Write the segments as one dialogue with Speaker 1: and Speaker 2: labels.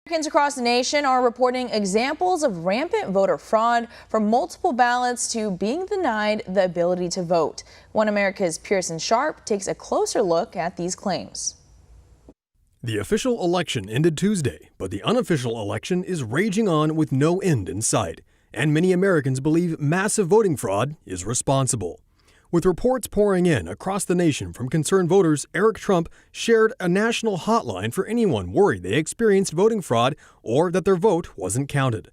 Speaker 1: Americans across the nation are reporting examples of rampant voter fraud, from multiple ballots to being denied the ability to vote. One America's Pearson Sharp takes a closer look at these claims.
Speaker 2: The official election ended Tuesday, but the unofficial election is raging on with no end in sight, and many Americans believe massive voting fraud is responsible. With reports pouring in across the nation from concerned voters, Eric Trump shared a national hotline for anyone worried they experienced voting fraud or that their vote wasn't counted.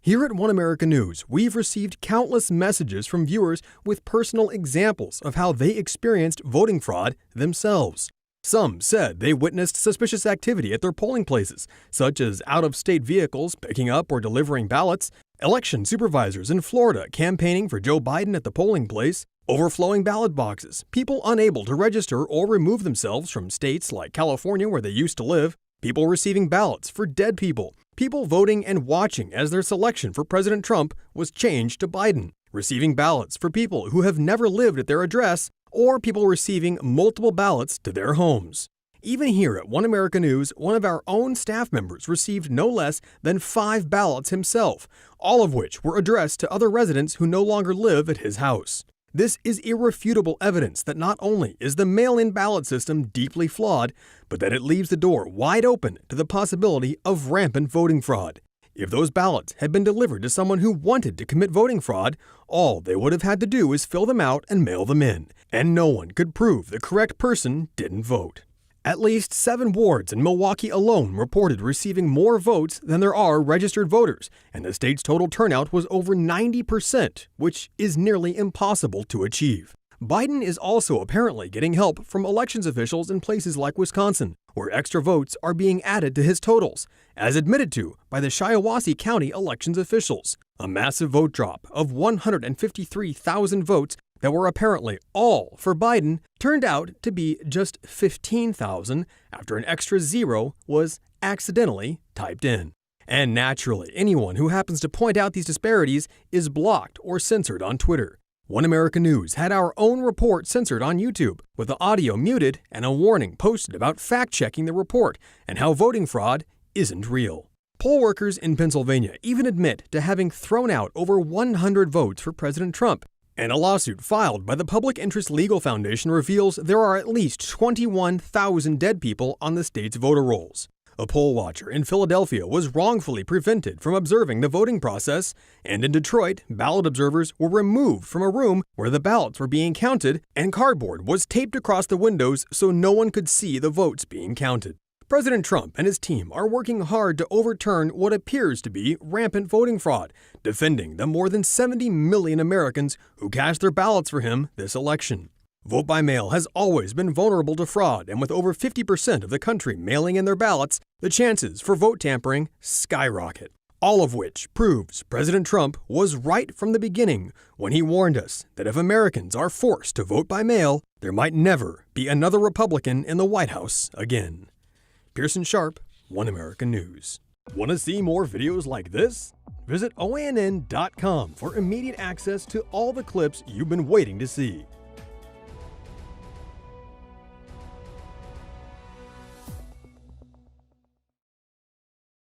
Speaker 2: Here at One America News, we've received countless messages from viewers with personal examples of how they experienced voting fraud themselves. Some said they witnessed suspicious activity at their polling places, such as out-of-state vehicles picking up or delivering ballots, election supervisors in Florida campaigning for Joe Biden at the polling place, overflowing ballot boxes, people unable to register or remove themselves from states like California where they used to live, people receiving ballots for dead people, people voting and watching as their selection for President Trump was changed to Biden, receiving ballots for people who have never lived at their address, or people receiving multiple ballots to their homes. Even here at One America News, one of our own staff members received no less than 5 ballots himself, all of which were addressed to other residents who no longer live at his house. This is irrefutable evidence that not only is the mail-in ballot system deeply flawed, but that it leaves the door wide open to the possibility of rampant voting fraud. If those ballots had been delivered to someone who wanted to commit voting fraud, all they would have had to do is fill them out and mail them in, and no one could prove the correct person didn't vote. At least 7 wards in Milwaukee alone reported receiving more votes than there are registered voters, and the state's total turnout was over 90%, which is nearly impossible to achieve. Biden is also apparently getting help from elections officials in places like Wisconsin, where extra votes are being added to his totals, as admitted to by the Shiawassee County elections officials. A massive vote drop of 153,000 votes that were apparently all for Biden turned out to be just 15,000 after an extra 0 was accidentally typed in. And naturally, anyone who happens to point out these disparities is blocked or censored on Twitter. One America News had our own report censored on YouTube, with the audio muted and a warning posted about fact-checking the report and how voting fraud isn't real. Poll workers in Pennsylvania even admit to having thrown out over 100 votes for President Trump. And a lawsuit filed by the Public Interest Legal Foundation reveals there are at least 21,000 dead people on the state's voter rolls. A poll watcher in Philadelphia was wrongfully prevented from observing the voting process, and in Detroit, ballot observers were removed from a room where the ballots were being counted, and cardboard was taped across the windows so no one could see the votes being counted. President Trump and his team are working hard to overturn what appears to be rampant voting fraud, defending the more than 70 million Americans who cast their ballots for him this election. Vote by mail has always been vulnerable to fraud, and with over 50% of the country mailing in their ballots, the chances for vote tampering skyrocket. All of which proves President Trump was right from the beginning when he warned us that if Americans are forced to vote by mail, there might never be another Republican in the White House again. Pearson Sharp, One America News. Want to see more videos like this? Visit OANN.com for immediate access to all the clips you've been waiting to see.